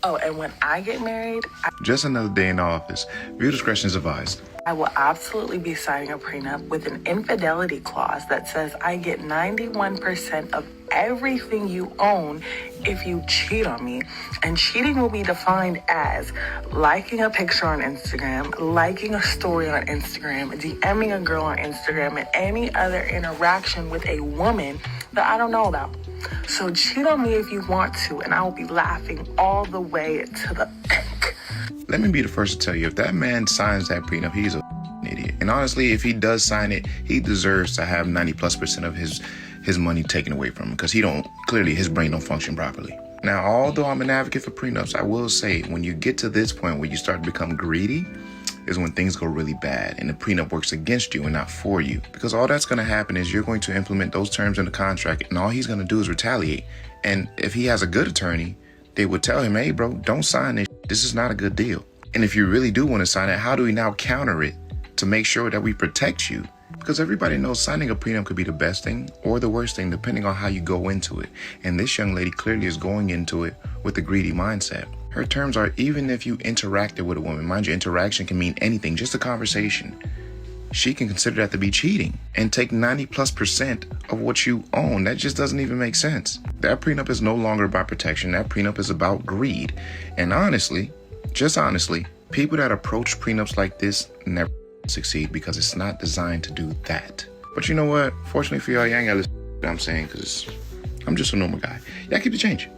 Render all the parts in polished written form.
Oh, and when I get married, Just another day in the office. Viewer discretion is advised. I will absolutely be signing a prenup with an infidelity clause that says I get 91% of everything you own if you cheat on me. And cheating will be defined as liking a picture on Instagram, liking a story on Instagram, DMing a girl on Instagram, and any other interaction with a woman that I don't know about. So cheat on me if you want to, and I will be laughing all the way to the bank. Let me be the first to tell you, if that man signs that prenup, he's a idiot. And honestly, if he does sign it, he deserves to have 90+% of his money taken away from him, because clearly his brain don't function properly. Now, although I'm an advocate for prenups, I will say when you get to this point where you start to become greedy is when things go really bad and the prenup works against you and not for you. Because all that's going to happen is you're going to implement those terms in the contract, and all he's going to do is retaliate. And if he has a good attorney, they would tell him, hey, bro, don't sign this. This is not a good deal. And if you really do want to sign it, how do we now counter it to make sure that we protect you? Because everybody knows signing a prenup could be the best thing or the worst thing, depending on how you go into it. And this young lady clearly is going into it with a greedy mindset. Her terms are, even if you interacted with a woman, mind you, interaction can mean anything, just a conversation. She can consider that to be cheating and take 90+% of what you own. That just doesn't even make sense. That prenup is no longer about protection. That prenup is about greed. And honestly, just honestly, people that approach prenups like this never succeed, because it's not designed to do that. But you know what? Fortunately for y'all, ain't gotta listen to what I'm saying, because I'm just a normal guy. Y'all keep the change.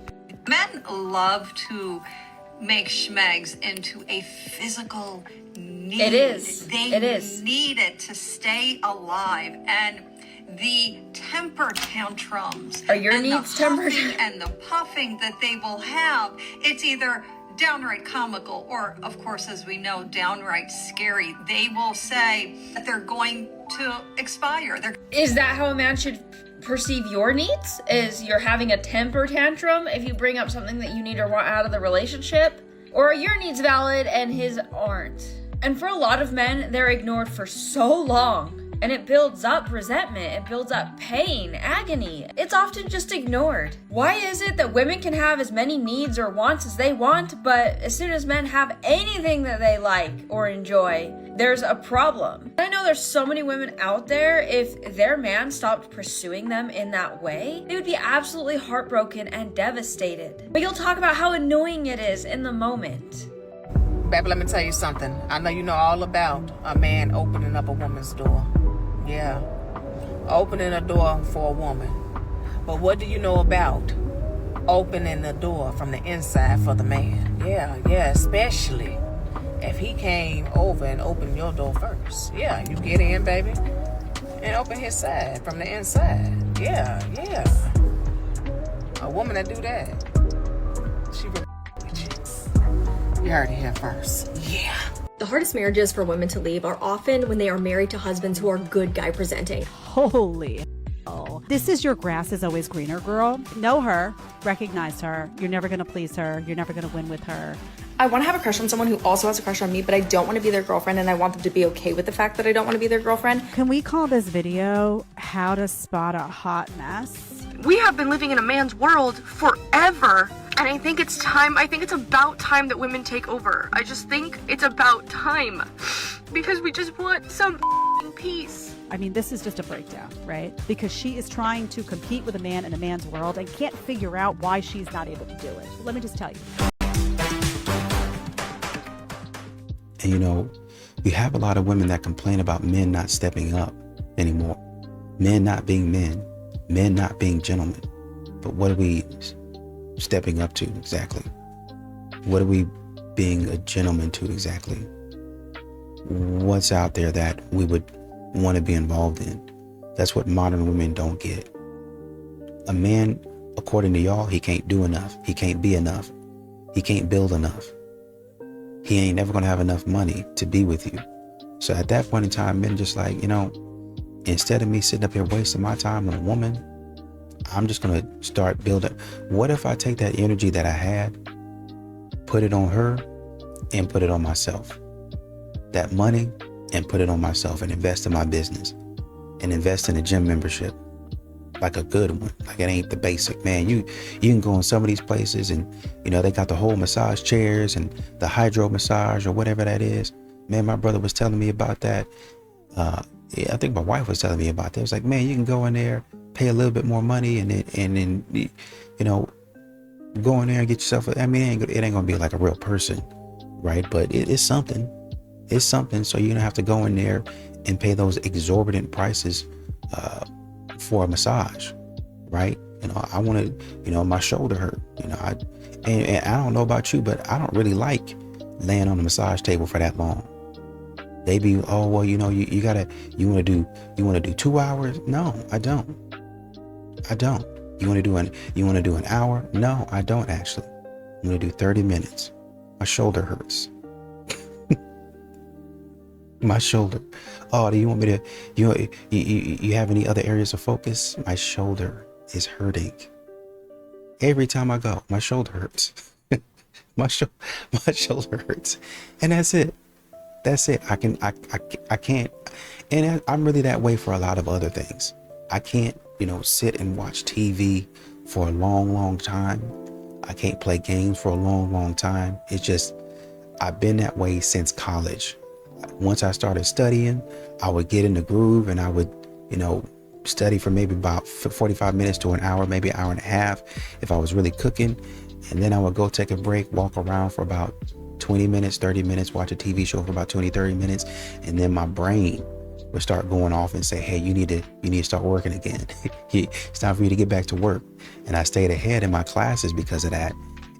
Men love to make schmegs into a physical need. It is. They need it to stay alive. And the temper tantrums Are your and needs the tempered? huffing and the puffing that they will have, it's either downright comical or, of course, as we know, downright scary. They will say that they're going to expire. Is that how a man should perceive your needs? Is you're having a temper tantrum if you bring up something that you need or want out of the relationship? Or are your needs valid and his aren't? And for a lot of men, they're ignored for so long. And it builds up resentment, it builds up pain, agony. It's often just ignored. Why is it that women can have as many needs or wants as they want, but as soon as men have anything that they like or enjoy, there's a problem? I know there's so many women out there, if their man stopped pursuing them in that way, they would be absolutely heartbroken and devastated. But you'll talk about how annoying it is in the moment. Baby, let me tell you something. I know you know all about a man opening up a woman's door. Yeah, opening a door for a woman. But what do you know about opening the door from the inside for the man? Yeah, especially if he came over and opened your door first. Yeah, you get in, baby, and open his side from the inside. Yeah. A woman that do that, she with you. You heard it here first. Yeah. The hardest marriages for women to leave are often when they are married to husbands who are good guy presenting. Holy hell. This is your grass is always greener, girl. Know her, recognize her. You're never going to please her. You're never going to win with her. I want to have a crush on someone who also has a crush on me, but I don't want to be their girlfriend, and I want them to be okay with the fact that I don't want to be their girlfriend. Can we call this video How to Spot a Hot Mess? We have been living in a man's world forever. And I think it's about time that women take over. I just think it's about time. Because we just want some peace. I mean, this is just a breakdown, right? Because she is trying to compete with a man in a man's world and can't figure out why she's not able to do it. Let me just tell you. And you know, we have a lot of women that complain about men not stepping up anymore. Men not being men. Men not being gentlemen. But what are we stepping up to exactly? What are we being a gentleman to exactly? What's out there that we would want to be involved in? That's what modern women don't get. A man, according to y'all, he can't do enough. He can't be enough. He can't build enough. He ain't never gonna have enough money to be with you. So at that point in time, men just like, you know, instead of me sitting up here wasting my time on a woman, I'm just gonna start building. What if I take that energy that I had, put it on her, and put it on myself? That money, and put it on myself, and invest in my business, and invest in a gym membership, like a good one. Like it ain't the basic, man. You can go in some of these places and, you know, they got the whole massage chairs and the hydro massage or whatever that is. Man, my brother was telling me about that. Yeah, I think my wife was telling me about that. It was like, man, you can go in there, pay a little bit more money, and then you know, go in there and get yourself. I mean, it ain't gonna be like a real person, right? But it's something. It's something. So you're gonna have to go in there and pay those exorbitant prices for a massage, right? You know, I want to. You know, my shoulder hurt. You know, and I don't know about you, but I don't really like laying on the massage table for that long. They be, oh, well, you know, you want to do 2 hours? No, I don't. You want to do an hour? No, I don't actually. I'm going to do 30 minutes. My shoulder hurts. My shoulder. Oh, do you want me to, you have any other areas of focus? My shoulder is hurting. Every time I go, my shoulder hurts. my shoulder hurts. And that's it. That's it. I can't, and I'm really that way for a lot of other things. I can't, you know, sit and watch TV for a long time. I can't play games for a long time. It's just, I've been that way since college. Once I started studying, I would get in the groove and I would, you know, study for maybe about 45 minutes to an hour, maybe an hour and a half if I was really cooking. And then I would go take a break, walk around for about 20 minutes, 30 minutes, watch a TV show for about 20, 30 minutes. And then my brain would start going off and say, hey, you need to start working again. It's time for you to get back to work. And I stayed ahead in my classes because of that.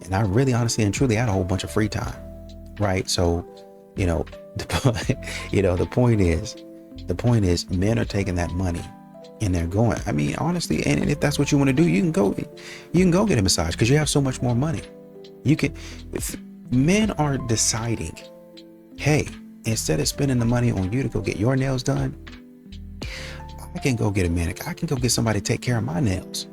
And I really, honestly and truly had a whole bunch of free time. Right. So, you know, the point is men are taking that money and they're going. I mean, honestly, and if that's what you want to do, you can go get a massage because you have so much more money. Men are deciding, hey, instead of spending the money on you to go get your nails done, I can go get a manicure. I can go get somebody to take care of my nails.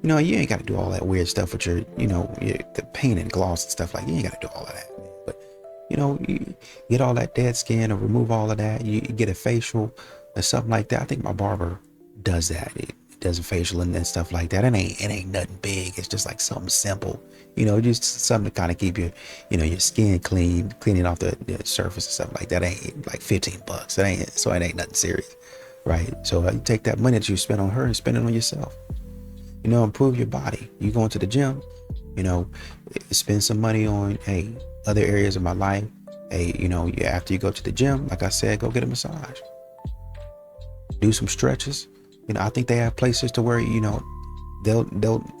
You know, you ain't got to do all that weird stuff with your, you know, the paint and gloss and stuff like that. You ain't got to do all of that. But, you know, you get all that dead skin or remove all of that. You get a facial or something like that. I think my barber does that. It does a facial and stuff like that. It ain't nothing big. It's just like something simple. You know, just something to kind of keep your, you know, your skin cleaning off the surface and stuff like that. Ain't like $15. It ain't nothing serious, right? So you take that money that you spend on her and spend it on yourself. You know, improve your body. You go into the gym, you know, spend some money on, hey, other areas of my life. Hey, you know, after you go to the gym, like I said, go get a massage. Do some stretches. You know, I think they have places to where, you know, they'll,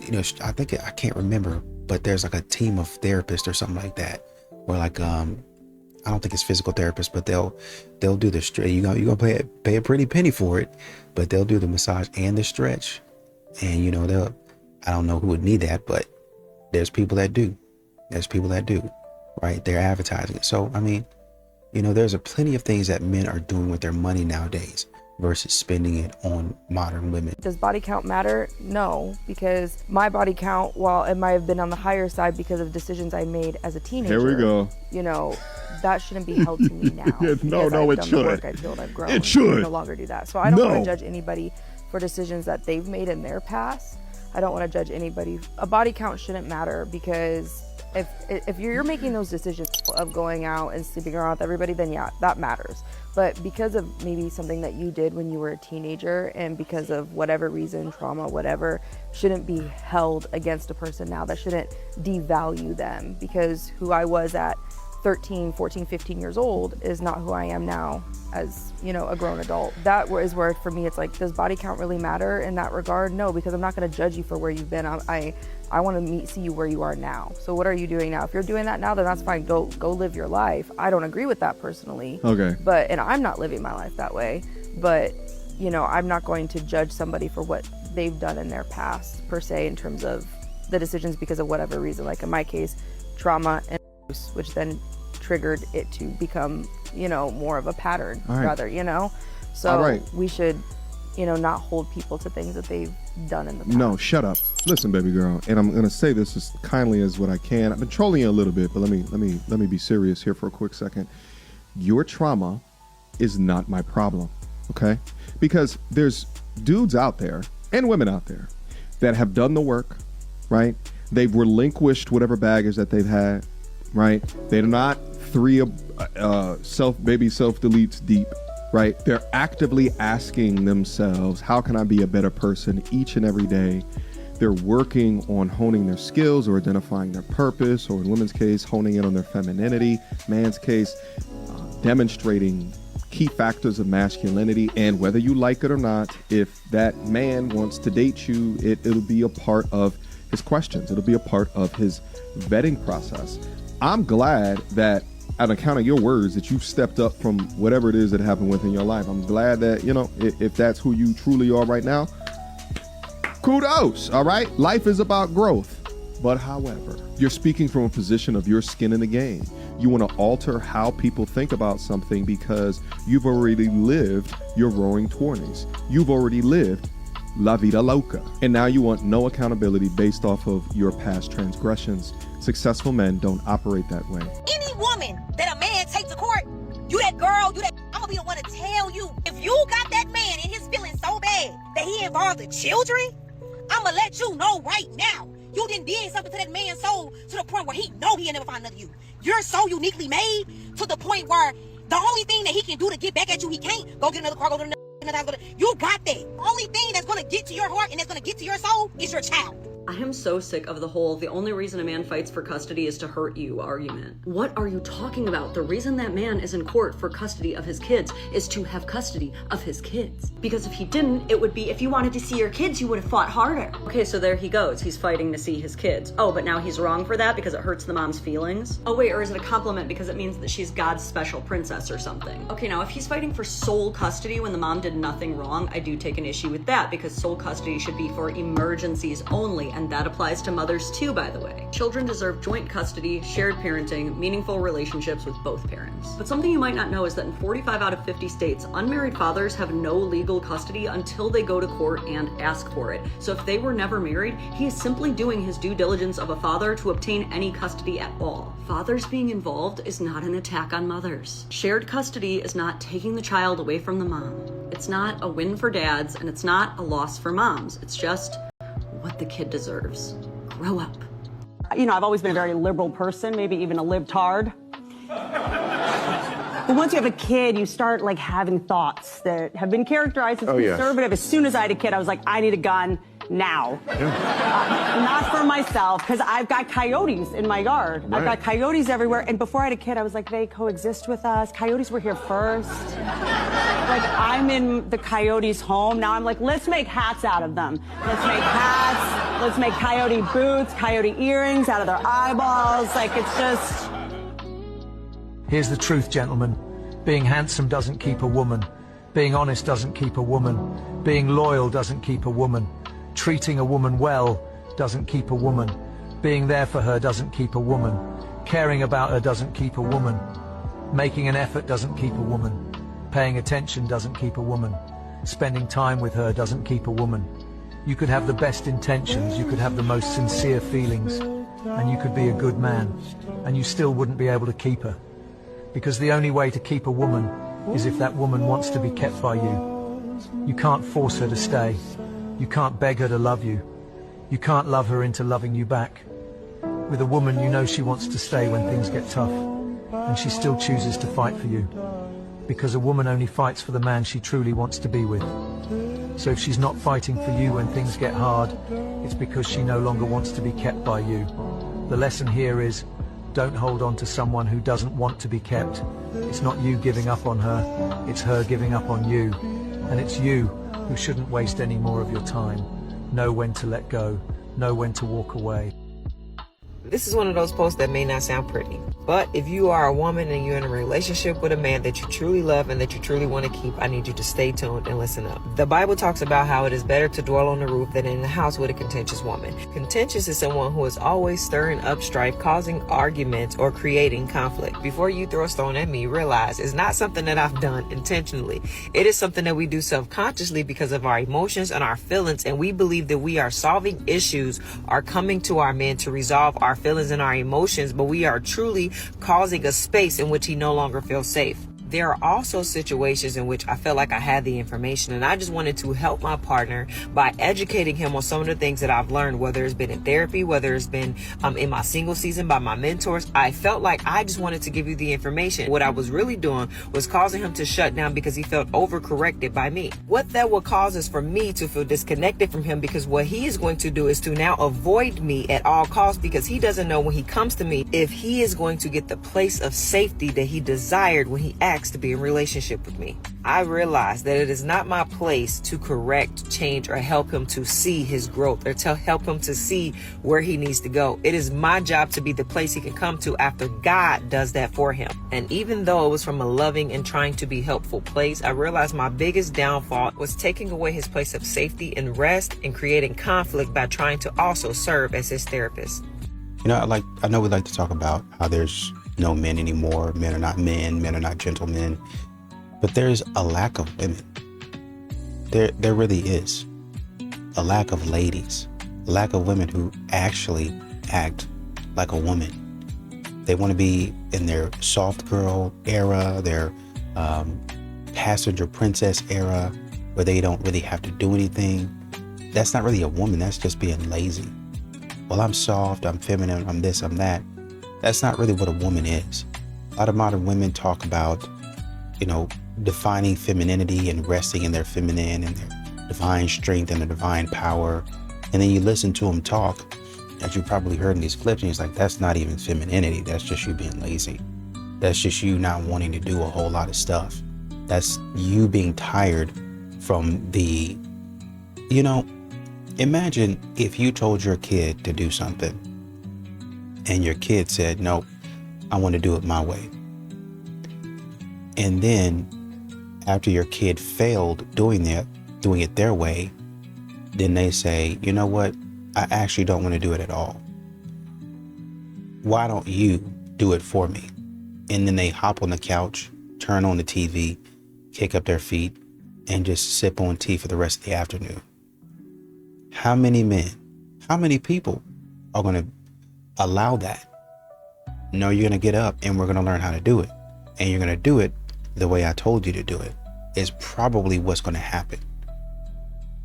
you know, I can't remember, but there's like a team of therapists or something like that, or like, I don't think it's physical therapists, but they'll do the stretch. You're gonna pay a pretty penny for it, but they'll do the massage and the stretch. And, you know, I don't know who would need that, but there's people that do. Right? They're advertising it. So, I mean, you know, there's plenty of things that men are doing with their money nowadays versus spending it on modern women. Does body count matter? No, because my body count, while it might have been on the higher side because of decisions I made as a teenager. Here we go. You know, that shouldn't be held to me now. No, it shouldn't. I feel I've grown. It should. I no longer do that. So I don't want to judge anybody for decisions that they've made in their past. I don't want to judge anybody. A body count shouldn't matter because if you're making those decisions of going out and sleeping around with everybody, then yeah, that matters. But because of maybe something that you did when you were a teenager and because of whatever reason, trauma, whatever, shouldn't be held against a person now. That shouldn't devalue them because who I was at 13, 14, 15 years old is not who I am now as, you know, a grown adult. That is where for me it's like, does body count really matter in that regard? No, because I'm not going to judge you for where you've been. I want to see you where you are now. So what are you doing now? If you're doing that now, then that's fine. Go live your life. I don't agree with that personally. Okay. And I'm not living my life that way. But, you know, I'm not going to judge somebody for what they've done in their past per se in terms of the decisions because of whatever reason. Like in my case, trauma and abuse, which then triggered it to become, you know, more of a pattern rather, you know? So we should, you know, not hold people to things that they've done in the past. No, shut up. Listen, baby girl, and I'm gonna say this as kindly as what I can. I've been trolling you a little bit, but let me be serious here for a quick second. Your trauma is not my problem, okay? Because there's dudes out there and women out there that have done the work, right? They've relinquished whatever baggage that they've had, right? They're not three self-deletes deep, right? They're actively asking themselves, how can I be a better person each and every day? They're working on honing their skills or identifying their purpose, or in women's case, honing in on their femininity. Man's case, demonstrating key factors of masculinity. And whether you like it or not, if that man wants to date you, it'll be a part of his questions. It'll be a part of his vetting process. I'm glad that, on account of your words, that you've stepped up from whatever it is that happened within your life. I'm glad that, if that's who you truly are right now, kudos, all right? Life is about growth. But however, you're speaking from a position of your skin in the game. You want to alter how people think about something because you've already lived your roaring 20s. You've already lived La Vida Loca. And now you want no accountability based off of your past transgressions. Successful men don't operate that way. Any woman that a man takes to court, you that girl, I'm gonna be the one to tell you, if you got that man and his feelings so bad that he involved the children, I'm gonna let you know right now. You did something to that man's soul to the point where he know he'll never find another you. You're so uniquely made to the point where the only thing that he can do to get back at you, he can't. Go get another car, go to another house. You got that. Only thing that's gonna get to your heart and that's gonna get to your soul is your child. I am so sick of the whole "the only reason a man fights for custody is to hurt you" argument. What are you talking about? The reason that man is in court for custody of his kids is to have custody of his kids. Because if he didn't, it would be, if you wanted to see your kids, you would have fought harder. Okay, so there he goes. He's fighting to see his kids. Oh, but now he's wrong for that because it hurts the mom's feelings? Oh wait, or is it a compliment because it means that she's God's special princess or something? Okay, now if he's fighting for sole custody when the mom did nothing wrong, I do take an issue with that because sole custody should be for emergencies only, and that applies to mothers too, by the way. Children deserve joint custody, shared parenting, meaningful relationships with both parents. But something you might not know is that in 45 out of 50 states, unmarried fathers have no legal custody until they go to court and ask for it. So if they were never married, he is simply doing his due diligence of a father to obtain any custody at all. Fathers being involved is not an attack on mothers. Shared custody is not taking the child away from the mom. It's not a win for dads, and it's not a loss for moms. It's just what the kid deserves. Grow up. I've always been a very liberal person, maybe even a libtard. But once you have a kid, you start having thoughts that have been characterized as conservative. As soon as I had a kid, I was like, I need a gun now. Not for myself, because I've got coyotes in my yard. Right. I've got coyotes everywhere. And before I had a kid, I was like, they coexist with us. Coyotes were here first. I'm in the coyotes' home. Now I'm like, let's make hats out of them. Let's make hats. Let's make coyote boots, coyote earrings out of their eyeballs. It's just... Here's the truth, gentlemen. Being handsome doesn't keep a woman. Being honest doesn't keep a woman. Being loyal doesn't keep a woman. Treating a woman well doesn't keep a woman. Being there for her doesn't keep a woman. Caring about her doesn't keep a woman. Making an effort doesn't keep a woman. Paying attention doesn't keep a woman. Spending time with her doesn't keep a woman. You could have the best intentions, you could have the most sincere feelings, and you could be a good man, and you still wouldn't be able to keep her. Because the only way to keep a woman is if that woman wants to be kept by you. You can't force her to stay. You can't beg her to love you. You can't love her into loving you back. With a woman, you know she wants to stay when things get tough, and she still chooses to fight for you. Because a woman only fights for the man she truly wants to be with. So if she's not fighting for you when things get hard, it's because she no longer wants to be kept by you. The lesson here is, don't hold on to someone who doesn't want to be kept. It's not you giving up on her, it's her giving up on you. And it's you who shouldn't waste any more of your time. Know when to let go, know when to walk away. This is one of those posts that may not sound pretty, but if you are a woman and you're in a relationship with a man that you truly love and that you truly want to keep, I need you to stay tuned and listen up. The Bible talks about how it is better to dwell on the roof than in the house with a contentious woman. Contentious is someone who is always stirring up strife, causing arguments, or creating conflict. Before you throw a stone at me, realize it's not something that I've done intentionally. It is something that we do self-consciously because of our emotions and our feelings, and we believe that we are solving issues or coming to our men to resolve our feelings and our emotions, but we are truly causing a space in which he no longer feels safe. there are also situations in which I felt like I had the information and I just wanted to help my partner by educating him on some of the things that I've learned, whether it's been in therapy, whether it's been in my single season by my mentors. I felt like I just wanted to give you the information. What I was really doing was causing him to shut down because he felt overcorrected by me. What that will cause is for me to feel disconnected from him, because what he is going to do is to now avoid me at all costs, because he doesn't know when he comes to me if he is going to get the place of safety that he desired when he asked to be in a relationship with me. I realized that it is not my place to correct, change, or help him to see his growth, or to help him to see where he needs to go. It is my job to be the place he can come to after God does that for him. And even though it was from a loving and trying to be helpful place, I realized my biggest downfall was taking away his place of safety and rest and creating conflict by trying to also serve as his therapist. You know, I know we like to talk about how there's no men anymore. Men are not men. Men are not gentlemen. But there's a lack of women. There really is. A lack of ladies. A lack of women who actually act like a woman. They want to be in their soft girl era, their passenger princess era, where they don't really have to do anything. That's not really a woman. That's just being lazy. Well, I'm soft, I'm feminine, I'm this, I'm that. That's not really what a woman is. A lot of modern women talk about, you know, defining femininity and resting in their feminine and their divine strength and their divine power. And then you listen to them talk, as you probably heard in these clips, and it's like, that's not even femininity. That's just you being lazy. That's just you not wanting to do a whole lot of stuff. That's you being tired from the, you know, imagine if you told your kid to do something and your kid said, nope, I want to do it my way. And then after your kid failed doing it their way, then they say, you know what? I actually don't want to do it at all. Why don't you do it for me? And then they hop on the couch, turn on the TV, kick up their feet, and just sip on tea for the rest of the afternoon. How many men, how many people are going to allow that? No, you're going to get up and we're going to learn how to do it. And you're going to do it the way I told you to do it. Is probably what's going to happen.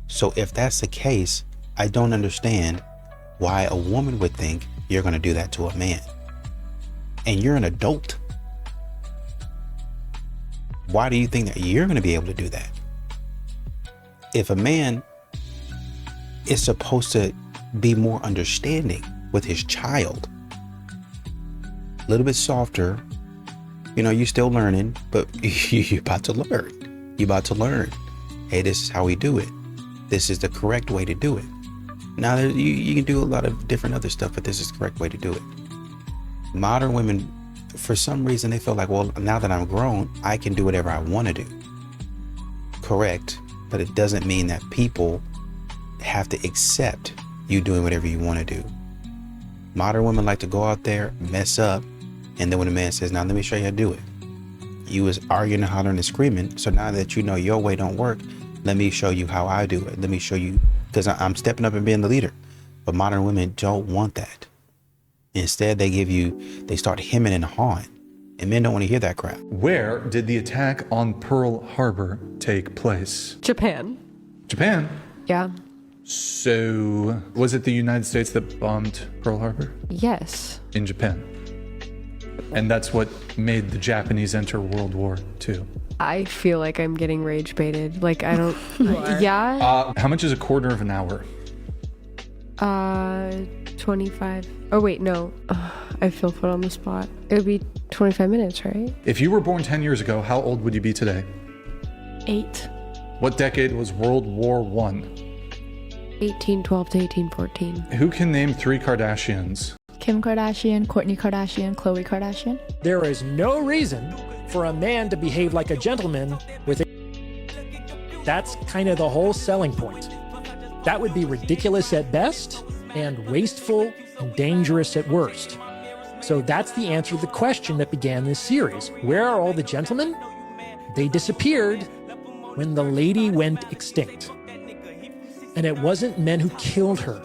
So if that's the case, I don't understand why a woman would think you're going to do that to a man. And you're an adult. Why do you think that you're going to be able to do that? If a man is supposed to be more understanding with his child, a little bit softer, you know, you're still learning, but you're about to learn. You're about to learn. Hey, this is how we do it. This is the correct way to do it. Now, you can do a lot of different other stuff, but this is the correct way to do it. Modern women, for some reason, they feel like, well, now that I'm grown, I can do whatever I want to do. Correct, but it doesn't mean that people have to accept you doing whatever you want to do. Modern women like to go out there, mess up, and then when a man says, now let me show you how to do it. You was arguing and hollering and screaming, so now that you know your way don't work, let me show you how I do it. Let me show you, because I'm stepping up and being the leader. But modern women don't want that. Instead, they start hemming and hawing. And men don't want to hear that crap. Where did the attack on Pearl Harbor take place? Japan. Japan? Yeah. So, was it the United States that bombed Pearl Harbor? Yes. In Japan. And that's what made the Japanese enter World War II. I feel like I'm getting rage baited. Like, I don't... Yeah? How much is a quarter of an hour? 25. Oh, wait, no. I feel put on the spot. It would be 25 minutes, right? If you were born 10 years ago, how old would you be today? 8. What decade was World War I? 1812 to 1814. Who can name 3 Kardashians? Kim Kardashian, Kourtney Kardashian, Khloe Kardashian. There is no reason for a man to behave like a gentleman with a... That's kind of the whole selling point. That would be ridiculous at best and wasteful and dangerous at worst. So that's the answer to the question that began this series. Where are all the gentlemen? They disappeared when the lady went extinct. And it wasn't men who killed her.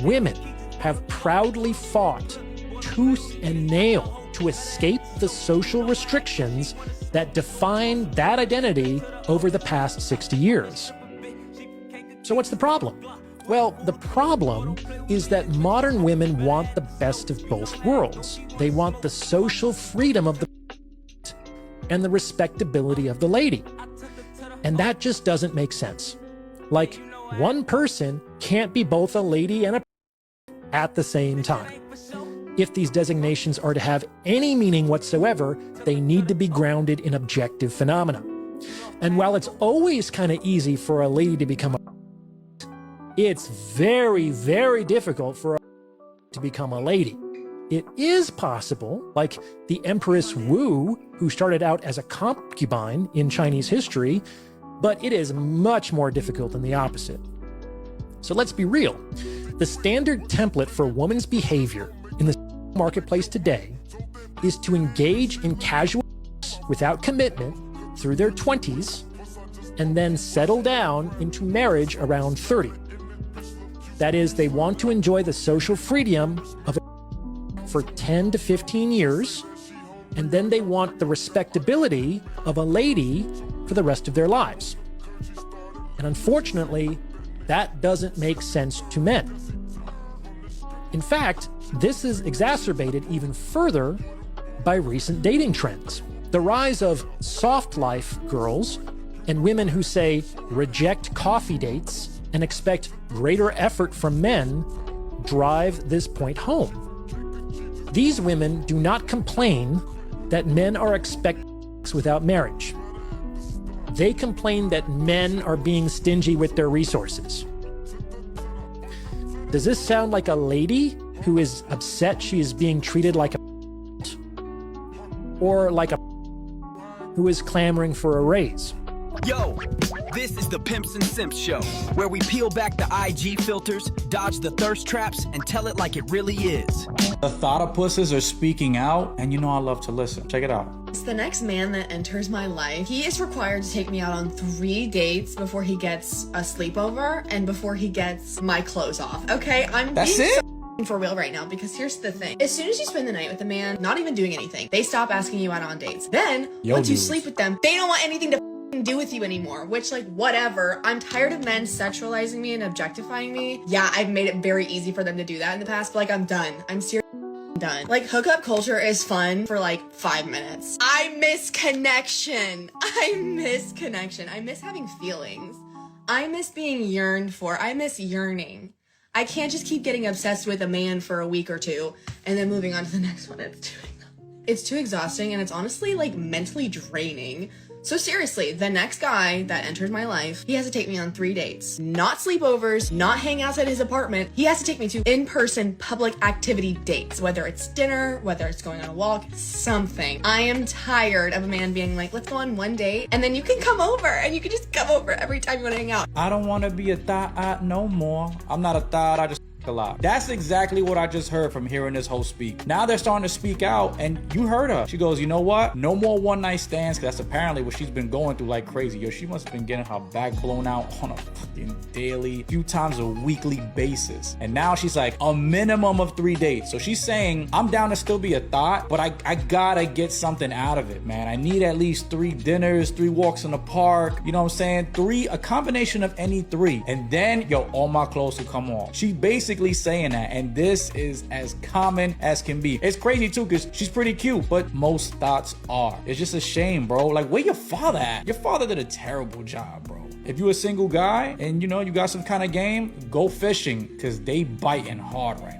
Women have proudly fought tooth and nail to escape the social restrictions that define that identity over the past 60 years. So what's the problem? Well, the problem is that modern women want the best of both worlds. They want the social freedom of the and the respectability of the lady. And that just doesn't make sense. Like, one person can't be both a lady and a at the same time. If these designations are to have any meaning whatsoever, they need to be grounded in objective phenomena. And while it's always kind of easy for a lady to become a it's very, very difficult for a to become a lady. It is possible, like the Empress Wu, who started out as a concubine in Chinese history, but it is much more difficult than the opposite. So let's be real. The standard template for a woman's behavior in the marketplace today is to engage in casual sex without commitment through their 20s and then settle down into marriage around 30. That is, they want to enjoy the social freedom of for 10 to 15 years, and then they want the respectability of a lady for the rest of their lives. And unfortunately, that doesn't make sense to men. In fact, this is exacerbated even further by recent dating trends. The rise of soft life girls and women who say reject coffee dates and expect greater effort from men drive this point home. These women do not complain that men are expected without marriage. They complain that men are being stingy with their resources. Does this sound like a lady who is upset she is being treated like a or like a who is clamoring for a raise? Yo, this is the Pimps and Simps show, where we peel back the IG filters, dodge the thirst traps, and tell it like it really is. The Thottapusses are speaking out, and you know I love to listen. Check it out. The next man that enters my life, he is required to take me out on 3 dates before he gets a sleepover and before he gets my clothes off. Okay, I'm That's being it? so for real right now, because here's the thing. As soon as you spend the night with a man, not even doing anything, they stop asking you out on dates. Then, once you sleep with them, they don't want anything to do with you anymore, which, like, whatever. I'm tired of men sexualizing me and objectifying me. Yeah, I've made it very easy for them to do that in the past, but, like, I'm done. I'm seriously done. Like, hookup culture is fun for, like, 5 minutes. I miss connection. I miss having feelings. I miss being yearned for. I miss yearning. I can't just keep getting obsessed with a man for a week or two and then moving on to the next one. It's too exhausting, and it's honestly, like, mentally draining. So seriously, the next guy that enters my life, he has to take me on 3 dates. Not sleepovers, not hang outside his apartment. He has to take me to in-person public activity dates, whether it's dinner, whether it's going on a walk, something. I am tired of a man being like, let's go on 1 date, and then you can come over, and you can just come over every time you want to hang out. I don't want to be a thought no more. I'm not a thought, I just a lot. That's exactly what I just heard from hearing this whole speak. Now they're starting to speak out, and you heard her. She goes, you know what? No more one night stands, because that's apparently what she's been going through like crazy. Yo, she must have been getting her back blown out on a fucking daily, few times a weekly basis. And now she's like, a minimum of 3 dates. So she's saying, I'm down to still be a thought, but I gotta get something out of it, man. I need at least 3 dinners, 3 walks in the park. You know what I'm saying? A combination of any 3. And then, yo, all my clothes will come off. She basically saying that, and this is as common as can be. It's crazy too, because she's pretty cute, but most thoughts are. It's just a shame, bro. Like, where your father at? Your father did a terrible job, bro. If you're a single guy and you know you got some kind of game, go fishing, because they biting hard right now.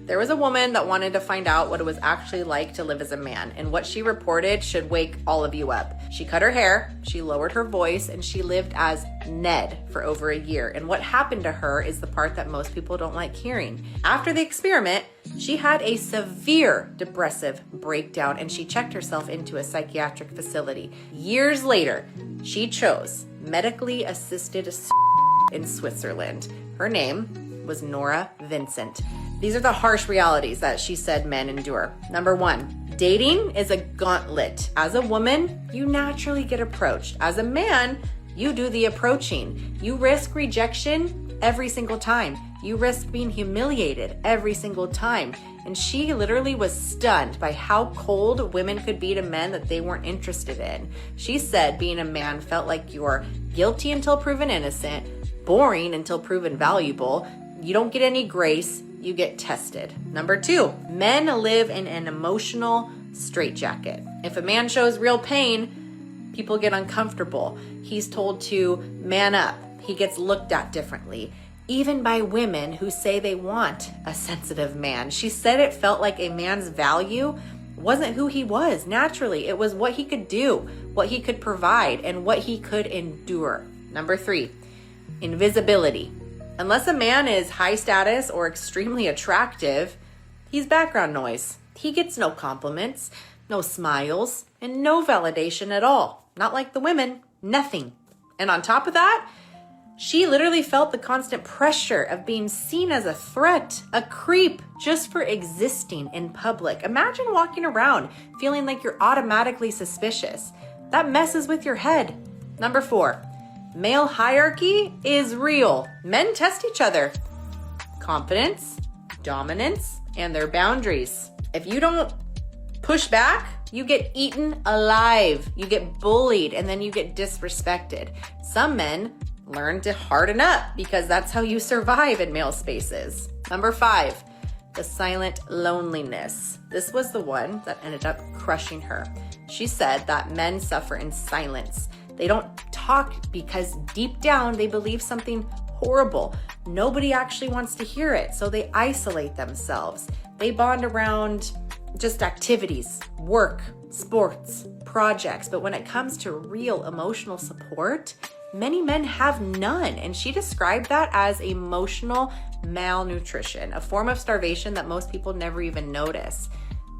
There was a woman that wanted to find out what it was actually like to live as a man, and what she reported should wake all of you up. She cut her hair, she lowered her voice, and she lived as Ned for over a year. And what happened to her is the part that most people don't like hearing. After the experiment, she had a severe depressive breakdown, and she checked herself into a psychiatric facility. Years later, she chose medically assisted in Switzerland. Her name was Nora Vincent. These are the harsh realities that she said men endure. Number 1, dating is a gauntlet. As a woman, you naturally get approached. As a man, you do the approaching. You risk rejection every single time. You risk being humiliated every single time. And she literally was stunned by how cold women could be to men that they weren't interested in. She said being a man felt like you're guilty until proven innocent, boring until proven valuable. You don't get any grace, you get tested. Number 2, men live in an emotional straitjacket. If a man shows real pain, people get uncomfortable. He's told to man up. He gets looked at differently, even by women who say they want a sensitive man. She said it felt like a man's value wasn't who he was naturally. It was what he could do, what he could provide, and what he could endure. Number 3, invisibility. Unless a man is high status or extremely attractive, he's background noise. He gets no compliments, no smiles, and no validation at all. Not like the women, nothing. And on top of that, she literally felt the constant pressure of being seen as a threat, a creep, just for existing in public. Imagine walking around feeling like you're automatically suspicious. That messes with your head. Number 4, male hierarchy is real. Men test each other. Confidence, dominance, and their boundaries. If you don't push back, you get eaten alive. You get bullied, and then you get disrespected. Some men learn to harden up because that's how you survive in male spaces. Number 5, the silent loneliness. This was the one that ended up crushing her. She said that men suffer in silence. They don't talk because deep down they believe something horrible. Nobody actually wants to hear it, so they isolate themselves. They bond around just activities, work, sports, projects, but when it comes to real emotional support, many men have none. And she described that as emotional malnutrition, a form of starvation that most people never even notice.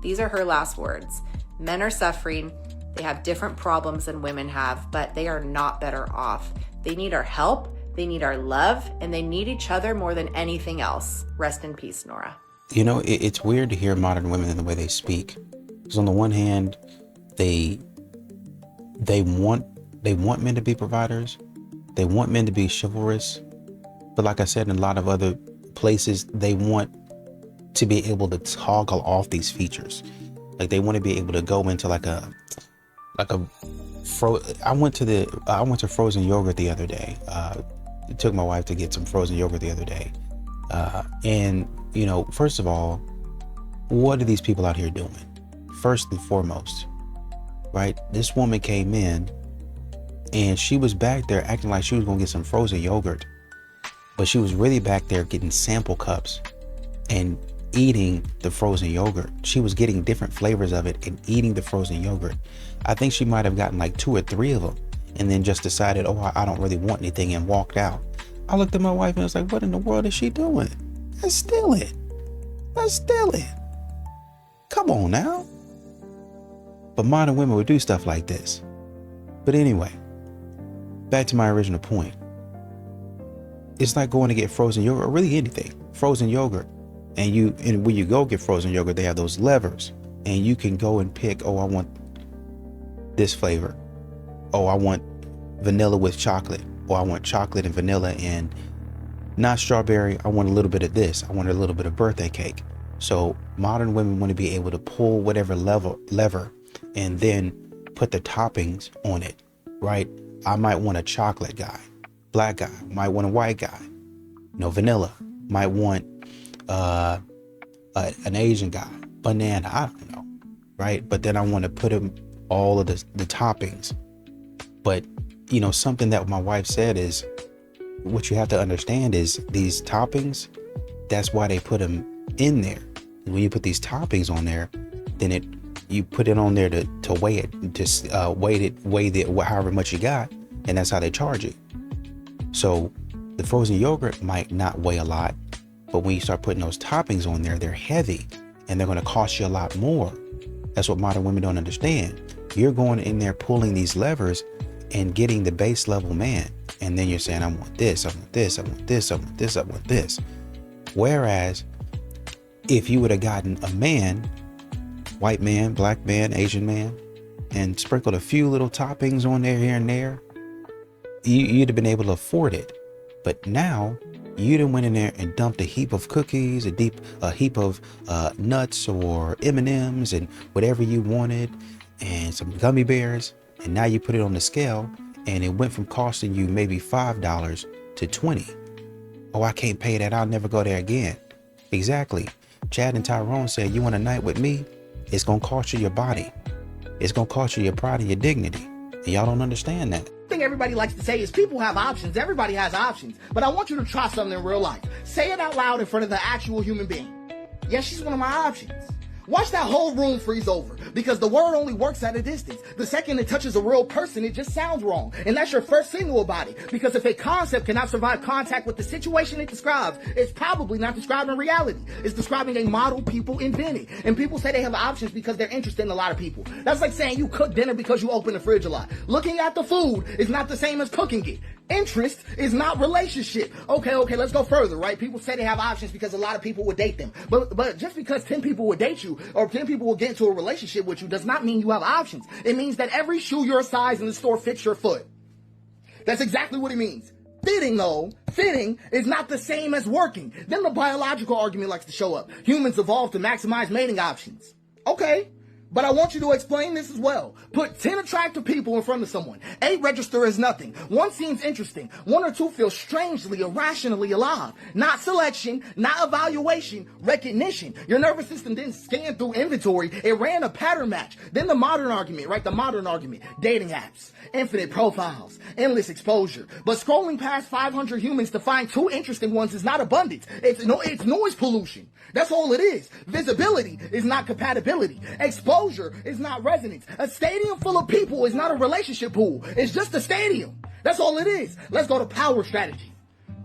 These are her last words. Men are suffering. They have different problems than women have, but they are not better off. They need our help, they need our love, and they need each other more than anything else. Rest in peace, Nora. You know, it's weird to hear modern women in the way they speak. Because on the one hand, they want men to be providers. They want men to be chivalrous. But like I said, in a lot of other places, they want to be able to toggle off these features. Like they want to be able to go into I went to frozen yogurt the other day. Took my wife to get some frozen yogurt the other day. And you know, first of all, what are these people out here doing? First and foremost, right? This woman came in and she was back there acting like she was gonna get some frozen yogurt, but she was really back there getting sample cups and eating the frozen yogurt. She was getting different flavors of it and eating the frozen yogurt. I think she might have gotten like 2 or 3 of them and then just decided, oh, I don't really want anything, and walked out. I looked at my wife and I was like, what in the world is she doing? That's stealing. Come on now. But modern women would do stuff like this. But anyway, back to my original point. It's like going to get frozen yogurt, or really anything, frozen yogurt. And when you go get frozen yogurt, they have those levers and you can go and pick, oh, I want this flavor. Oh, I want vanilla with chocolate. Or I want chocolate and vanilla and not strawberry. I want a little bit of this. I want a little bit of birthday cake. So modern women want to be able to pull whatever lever and then put the toppings on it, right? I might want a chocolate guy, black guy, might want a white guy, vanilla, might want an Asian guy, banana, I don't know, right? But then I want to put them all of the toppings. But you know, something that my wife said is, what you have to understand is these toppings, that's why they put them in there. And when you put these toppings on there, then you put it on there to weigh it, to weigh however much you got, and that's how they charge it. So the frozen yogurt might not weigh a lot, but when you start putting those toppings on there, they're heavy and they're going to cost you a lot more. That's what modern women don't understand. You're going in there pulling these levers and getting the base level man, and then you're saying, I want this, I want this, I want this, I want this, I want this. Whereas if you would have gotten a man, white man, black man, Asian man, and sprinkled a few little toppings on there here and there, you'd have been able to afford it. But now You done went in there and dumped a heap of cookies, a heap of nuts or M&Ms and whatever you wanted, and some gummy bears, and now you put it on the scale, and it went from costing you maybe $5 to $20. Oh, I can't pay that. I'll never go there again. Exactly. Chad and Tyrone said, you want a night with me? It's gonna cost you your body. It's gonna cost you your pride and your dignity. And y'all don't understand that. Thing everybody likes to say is people have options. Everybody has options. But I want you to try something in real life. Say it out loud in front of the actual human being. Yes, she's one of my options. Watch that whole room freeze over, because the word only works at a distance. The second it touches a real person, it just sounds wrong. And that's your first signal about it. Because if a concept cannot survive contact with the situation it describes, it's probably not describing reality. It's describing a model people invented. And people say they have options because they're interested in a lot of people. That's like saying you cook dinner because you open the fridge a lot. Looking at the food is not the same as cooking it. Interest is not relationship. Okay, let's go further, right? People say they have options because a lot of people would date them. But just because 10 people would date you or 10 people will get into a relationship with you does not mean you have options. It means that every shoe your size in the store fits your foot. That's exactly what it means. Fitting is not the same as working. Then the biological argument likes to show up. Humans evolved to maximize mating options. Okay. But I want you to explain this as well. Put 10 attractive people in front of someone. 8 register as nothing. 1 seems interesting. 1 or 2 feel strangely, irrationally alive. Not selection, not evaluation, recognition. Your nervous system didn't scan through inventory. It ran a pattern match. Then the modern argument, right? The modern argument. Dating apps, infinite profiles, endless exposure. But scrolling past 500 humans to find 2 interesting ones is not abundance. It's noise pollution. That's all it is. Visibility is not compatibility. Exposure is not resonance. A stadium full of people is not a relationship pool. It's just a stadium. That's all it is. Let's go to power strategy.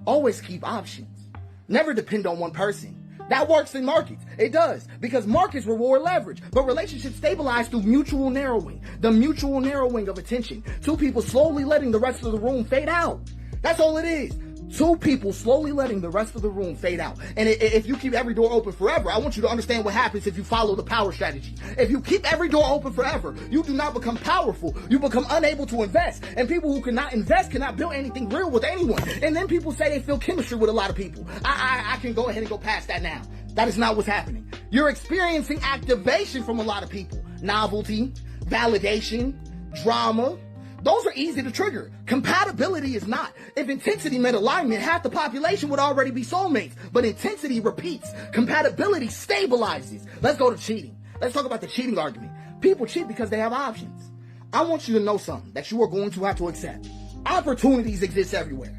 Always keep options. Never depend on one person. That works in markets. It does. Because markets reward leverage. But relationships stabilize through mutual narrowing. The mutual narrowing of attention. 2 people slowly letting the rest of the room fade out. That's all it is. 2 people slowly letting the rest of the room fade out. And if you keep every door open forever, I want you to understand what happens if you follow the power strategy. If you keep every door open forever, you do not become powerful. You become unable to invest. And people who cannot invest cannot build anything real with anyone. And then people say they feel chemistry with a lot of people. I can go ahead and go past that now. That is not what's happening. You're experiencing activation from a lot of people. Novelty, validation, drama. Those are easy to trigger. Compatibility is not. If intensity meant alignment, half the population would already be soulmates. But intensity repeats. Compatibility stabilizes. Let's go to cheating. Let's talk about the cheating argument. People cheat because they have options. I want you to know something that you are going to have to accept. Opportunities exist everywhere.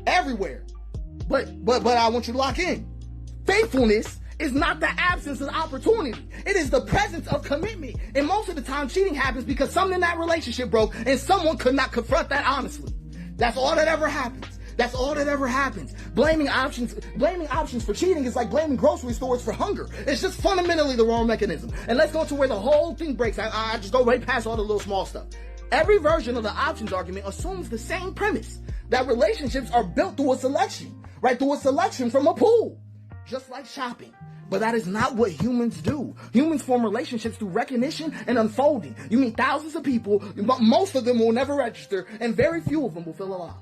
Everywhere. But I want you to lock in. Faithfulness is not the absence of opportunity. It is the presence of commitment. And most of the time, cheating happens because something in that relationship broke and someone could not confront that honestly. That's all that ever happens. That's all that ever happens. Blaming options for cheating is like blaming grocery stores for hunger. It's just fundamentally the wrong mechanism. And let's go to where the whole thing breaks. I just go right past all the little small stuff. Every version of the options argument assumes the same premise, that relationships are built through a selection, right? Through a selection from a pool. Just like shopping. But that is not what humans do. Humans form relationships through recognition and unfolding. You meet thousands of people, but most of them will never register, and very few of them will feel alive.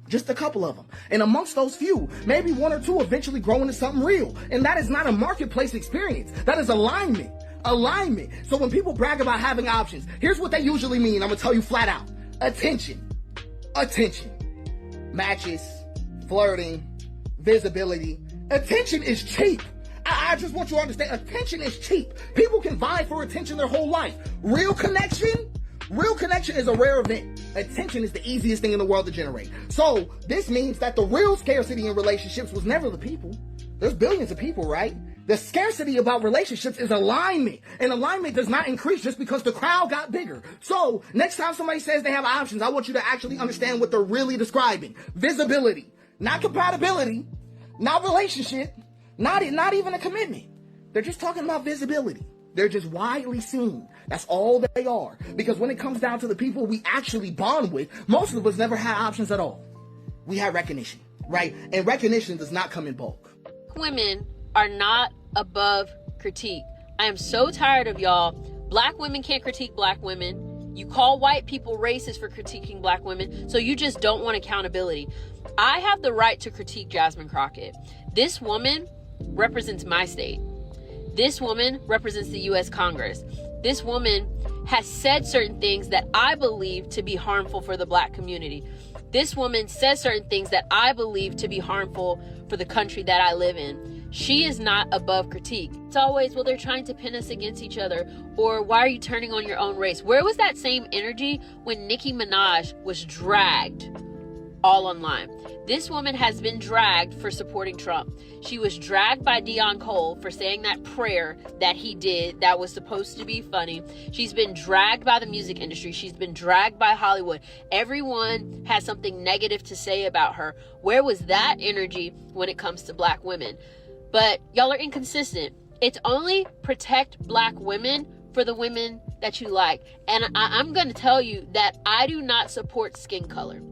Just a couple of them. And amongst those few, maybe 1 or 2 eventually grow into something real. And that is not a marketplace experience. That is alignment. Alignment. So when people brag about having options, here's what they usually mean. I'm going to tell you flat out. Attention. Matches. Flirting. Visibility. Attention is cheap. I just want you to understand, attention is cheap. People can vie for attention their whole life. Real connection is a rare event. Attention is the easiest thing in the world to generate. So this means that the real scarcity in relationships was never the people. There's billions of people, right? The scarcity about relationships is alignment. And alignment does not increase just because the crowd got bigger. So next time somebody says they have options, I want you to actually understand what they're really describing. Visibility, not compatibility. Not relationship, not even a commitment. They're just talking about visibility. They're just widely seen. That's all they are. Because when it comes down to the people we actually bond with, most of us never had options at all. We had recognition, right? And recognition does not come in bulk. Women are not above critique. I am so tired of y'all. Black women can't critique black women. You call white people racist for critiquing black women, so you just don't want accountability. I have the right to critique Jasmine Crockett. This woman represents my state. This woman represents the U.S. Congress. This woman has said certain things that I believe to be harmful for the black community. This woman says certain things that I believe to be harmful for the country that I live in. She is not above critique. It's always, well, they're trying to pin us against each other, or why are you turning on your own race? Where was that same energy when Nicki Minaj was dragged all online? This woman has been dragged for supporting Trump. She was dragged by Dion Cole for saying that prayer that he did that was supposed to be funny. She's been dragged by the music industry. She's been dragged by Hollywood. Everyone has something negative to say about her. Where was that energy when it comes to black women? But y'all are inconsistent. It's only protect black women for the women that you like. And I'm going to tell you that I do not support skin color.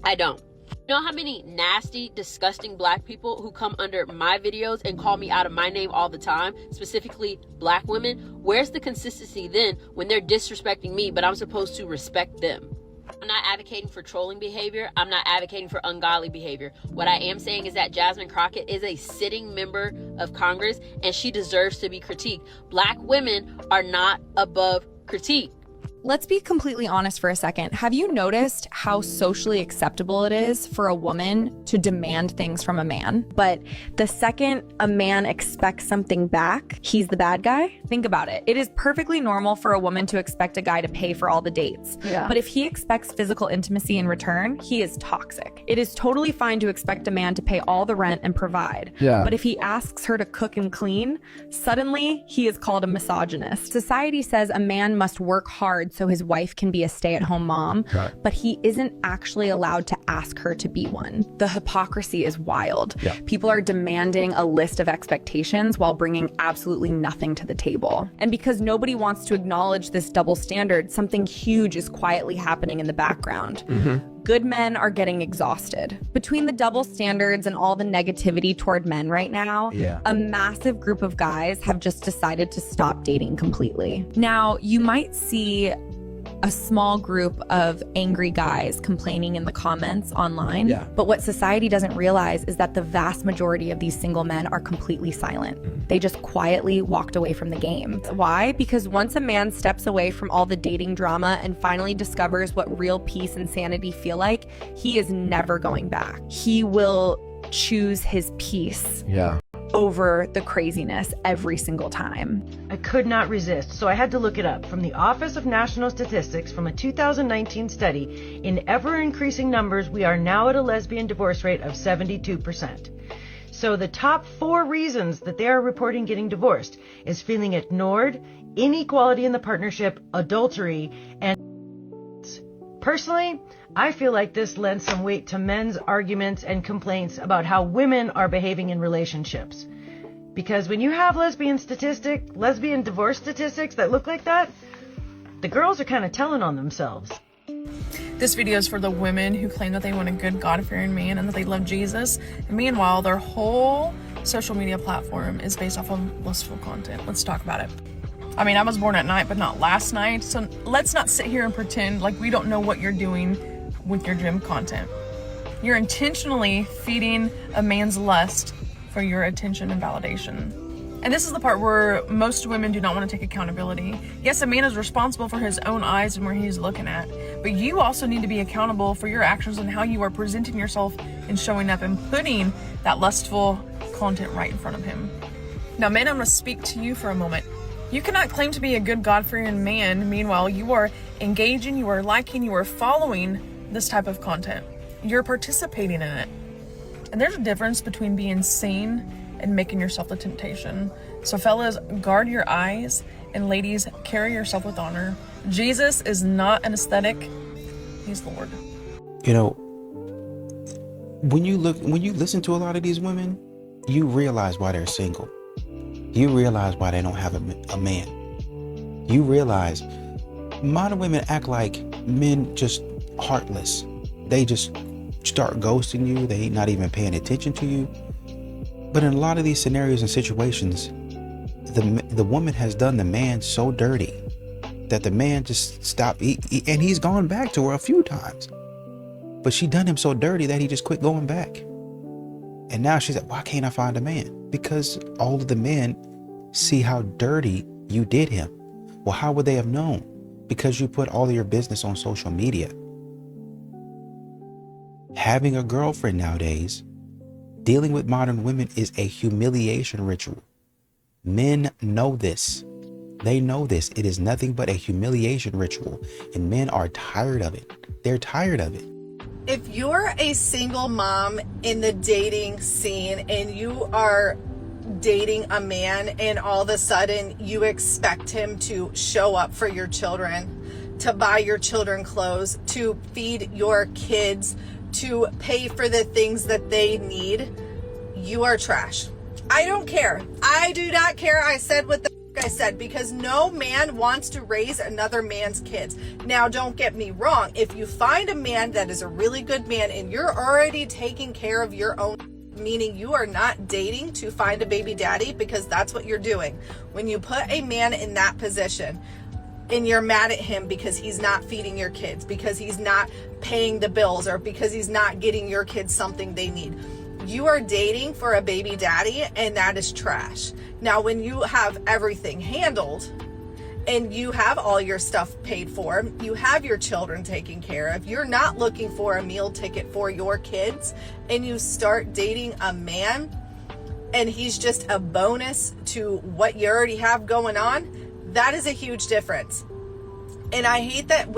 I don't. You know how many nasty, disgusting black people who come under my videos and call me out of my name all the time, specifically black women? Where's the consistency then when they're disrespecting me, but I'm supposed to respect them? I'm not advocating for trolling behavior. I'm not advocating for ungodly behavior. What I am saying is that Jasmine Crockett is a sitting member of Congress and she deserves to be critiqued. Black women are not above critique. Let's be completely honest for a second. Have you noticed how socially acceptable it is for a woman to demand things from a man? But the second a man expects something back, he's the bad guy? Think about it. It is perfectly normal for a woman to expect a guy to pay for all the dates. Yeah. But if he expects physical intimacy in return, he is toxic. It is totally fine to expect a man to pay all the rent and provide. Yeah. But if he asks her to cook and clean, suddenly he is called a misogynist. Society says a man must work hard so his wife can be a stay-at-home mom, but he isn't actually allowed to ask her to be one. The hypocrisy is wild. Yeah. People are demanding a list of expectations while bringing absolutely nothing to the table. And because nobody wants to acknowledge this double standard, something huge is quietly happening in the background. Good men are getting exhausted. Between the double standards and all the negativity toward men right now, a massive group of guys have just decided to stop dating completely. Now, you might see a small group of angry guys complaining in the comments online. But what society doesn't realize is that the vast majority of these single men are completely silent. They just quietly walked away from the game. Why? Because once a man steps away from all the dating drama and finally discovers what real peace and sanity feel like, he is never going back. He will choose his peace over the craziness every single time. I could not resist, so I had to look it up. From the Office of National Statistics, from a 2019 study, in ever-increasing numbers, we are now at a lesbian divorce rate of 72%. So the top 4 reasons that they are reporting getting divorced is feeling ignored, inequality in the partnership, adultery, and personally, I feel like this lends some weight to men's arguments and complaints about how women are behaving in relationships. Because when you have lesbian divorce statistics that look like that, the girls are kind of telling on themselves. This video is for the women who claim that they want a good God-fearing man and that they love Jesus. And meanwhile, their whole social media platform is based off of lustful content. Let's talk about it. I mean, I was born at night, but not last night. So let's not sit here and pretend like we don't know what you're doing with your gym content. You're intentionally feeding a man's lust for your attention and validation. And this is the part where most women do not want to take accountability. Yes, a man is responsible for his own eyes and where he's looking at, but you also need to be accountable for your actions and how you are presenting yourself and showing up and putting that lustful content right in front of him. Now, men, I'm going to speak to you for a moment. You cannot claim to be a good God-fearing man. Meanwhile, you are engaging, you are liking, you are following this type of content. You're participating in it. And there's a difference between being seen and making yourself the temptation. So fellas, guard your eyes, and ladies, carry yourself with honor. Jesus is not an aesthetic, he's Lord. You know, when you listen to a lot of these women, you realize why they're single. You realize why they don't have a man. You realize modern women act like men just heartless. They just start ghosting you. They not even paying attention to you. But in a lot of these scenarios and situations, the woman has done the man so dirty that the man just stopped, and he's gone back to her a few times. But she done him so dirty that he just quit going back. And now she's like, why can't I find a man? Because all of the men see how dirty you did him. Well, how would they have known? Because you put all of your business on social media. Having a girlfriend nowadays, dealing with modern women is a humiliation ritual. Men know this. They know this. It is nothing but a humiliation ritual, and men are tired of it. They're tired of it. If you're a single mom in the dating scene and you are dating a man and all of a sudden you expect him to show up for your children, to buy your children clothes, to feed your kids, to pay for the things that they need, you are trash. I don't care. I do not care. I said what the I said, because no man wants to raise another man's kids. Now, don't get me wrong. If you find a man that is a really good man and you're already taking care of your own, meaning you are not dating to find a baby daddy, because that's what you're doing. When you put a man in that position and you're mad at him because he's not feeding your kids, because he's not paying the bills, or because he's not getting your kids something they need, you are dating for a baby daddy, and that is trash. Now, when you have everything handled and you have all your stuff paid for, you have your children taken care of, you're not looking for a meal ticket for your kids, and you start dating a man and he's just a bonus to what you already have going on, that is a huge difference. And I hate that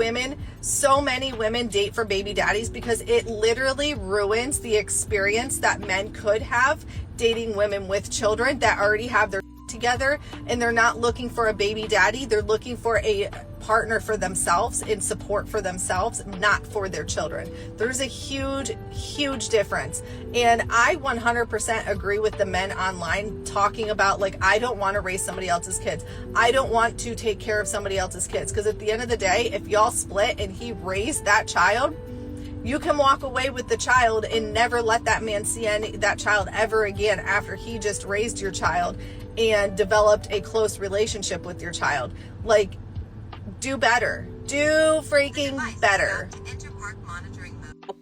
so many women date for baby daddies, because it literally ruins the experience that men could have dating women with children that already have their together, and they're not looking for a baby daddy. They're looking for a partner for themselves and support for themselves, not for their children. There's a huge difference. And I 100% agree with the men online talking about, like, I don't want to raise somebody else's kids. I don't want to take care of somebody else's kids. Because at the end of the day, if y'all split and he raised that child, you can walk away with the child and never let that man see that child ever again after he just raised your child and developed a close relationship with your child. Like, do better. Do freaking better.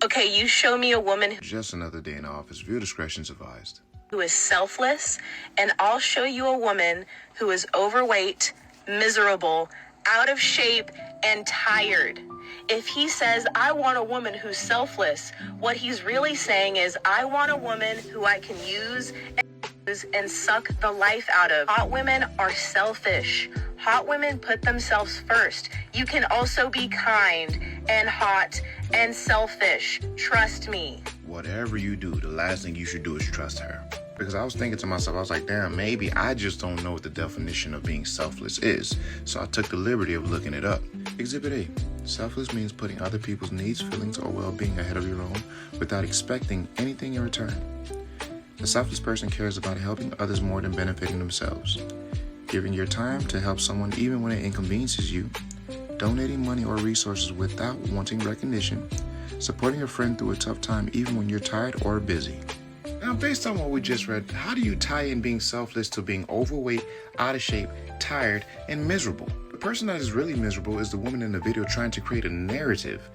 Okay, you show me a woman Just another day in the office. Viewer discretion is advised. who is selfless, and I'll show you a woman who is overweight, miserable, out of shape, and tired. If he says, I want a woman who's selfless, what he's really saying is, I want a woman who I can use and suck the life out of. Hot women are selfish. Hot women put themselves first. You can also be kind and hot and selfish. Trust me. Whatever you do, the last thing you should do is trust her. Because I was thinking to myself, I was like, damn, maybe I just don't know what the definition of being selfless is. So I took the liberty of looking it up. Exhibit A. Selfless means putting other people's needs, feelings, or well-being ahead of your own without expecting anything in return. A selfless person cares about helping others more than benefiting themselves. Giving your time to help someone even when it inconveniences you. Donating money or resources without wanting recognition. Supporting a friend through a tough time even when you're tired or busy. Now, based on what we just read, how do you tie in being selfless to being overweight, out of shape, tired, and miserable? The person that is really miserable is the woman in the video trying to create a narrative,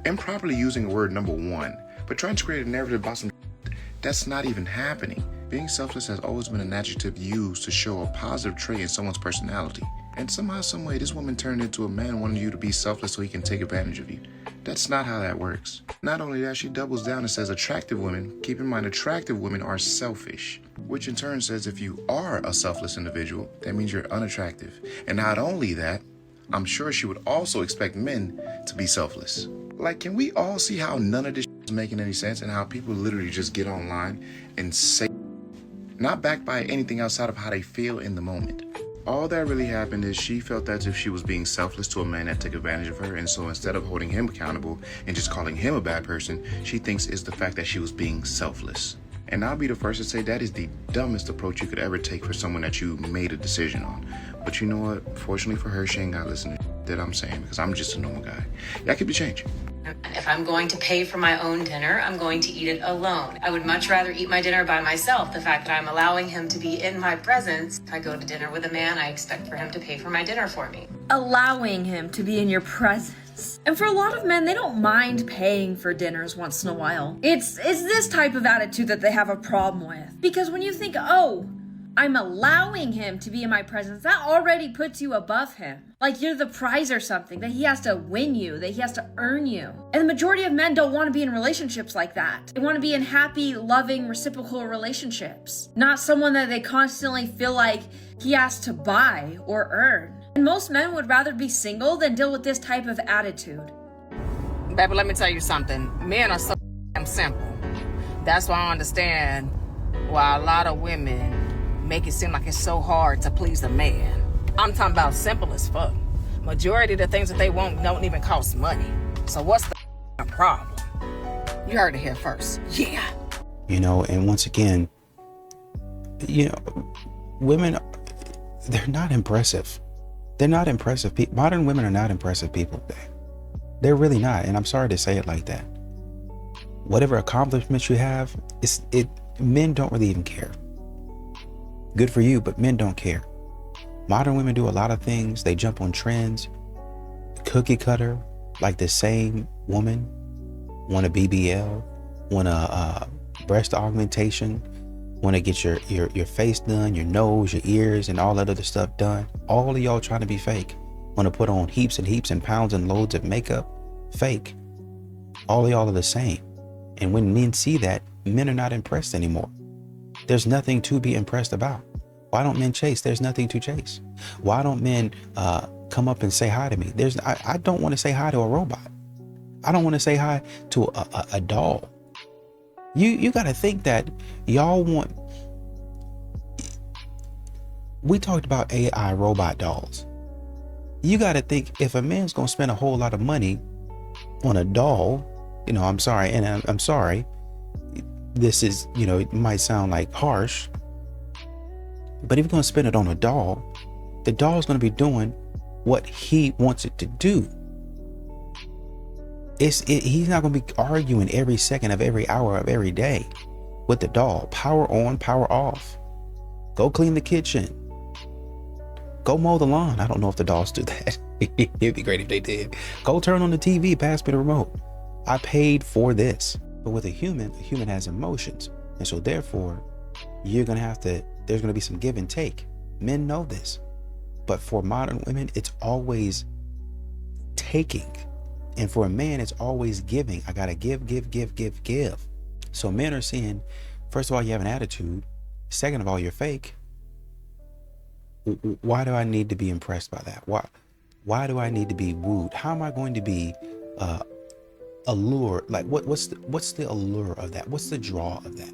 improperly using the word number one, but trying to create a narrative about some that's not even happening. Being selfless has always been an adjective used to show a positive trait in someone's personality. And somehow, some way, this woman turned into a man wanting you to be selfless so he can take advantage of you. That's not how that works. Not only that, she doubles down and says attractive women, keep in mind attractive women are selfish, which in turn says if you are a selfless individual, that means you're unattractive. And not only that, I'm sure she would also expect men to be selfless. Like, can we all see how none of this is making any sense, and how people literally just get online and say, not backed by anything outside of how they feel in the moment. All that really happened is she felt as if she was being selfless to a man that took advantage of her, and so instead of holding him accountable and just calling him a bad person, she thinks it's the fact that she was being selfless. And I'll be the first to say that is the dumbest approach you could ever take for someone that you made a decision on. But you know what? Fortunately for her, she ain't got to listen to that I'm saying, because I'm just a normal guy. That could be changed. If I'm going to pay for my own dinner, I'm going to eat it alone. I would much rather eat my dinner by myself. The fact that I'm allowing him to be in my presence, if I go to dinner with a man, I expect for him to pay for my dinner for me. Allowing him to be in your presence. And for a lot of men, they don't mind paying for dinners once in a while. It's this type of attitude that they have a problem with. Because when you think, oh, I'm allowing him to be in my presence, that already puts you above him. Like you're the prize or something, that he has to win you, that he has to earn you. And the majority of men don't want to be in relationships like that. They want to be in happy, loving, reciprocal relationships. Not someone that they constantly feel like he has to buy or earn. And most men would rather be single than deal with this type of attitude. Baby, let me tell you something. Men are so damn simple. That's why I understand why a lot of women make it seem like it's so hard to please a man. I'm talking about simple as fuck. Majority of the things that they want don't even cost money. So what's the problem? You heard it here first. Yeah. You know, and once again, you know, women, they're not impressive. They're not impressive people. Modern women are not impressive people today. They're really not. And I'm sorry to say it like that. Whatever accomplishments you have, men don't really even care. Good for you, but men don't care. Modern women do a lot of things. They jump on trends, cookie cutter, like the same woman, want a BBL, want a breast augmentation, want to get your face done, your nose, your ears, and all that other stuff done. All of y'all trying to be fake. Want to put on heaps and heaps and pounds and loads of makeup. Fake. All of y'all are the same. And when men see that, men are not impressed anymore. There's nothing to be impressed about. Why don't men chase? There's nothing to chase. Why don't men come up and say hi to me? I don't want to say hi to a robot. I don't want to say hi to a doll. You got to think that y'all want. We talked about AI robot dolls. You got to think, if a man's going to spend a whole lot of money on a doll, you know, I'm sorry, and I'm sorry, this is, you know, it might sound like harsh, but if you're going to spend it on a doll, the doll's going to be doing what he wants it to do. He's not going to be arguing every second of every hour of every day with the doll. Power on, power off. Go clean the kitchen. Go mow the lawn. I don't know if the dolls do that. It'd be great if they did. Go turn on the TV, pass me the remote. I paid for this. But with a human has emotions. And so therefore, there's going to be some give and take. Men know this. But for modern women, it's always taking. And for a man, it's always giving. I got to give. So men are seeing, first of all, you have an attitude. Second of all, you're fake. Why do I need to be impressed by that? Why do I need to be wooed? How am I going to be allured? Like what's the allure of that? What's the draw of that?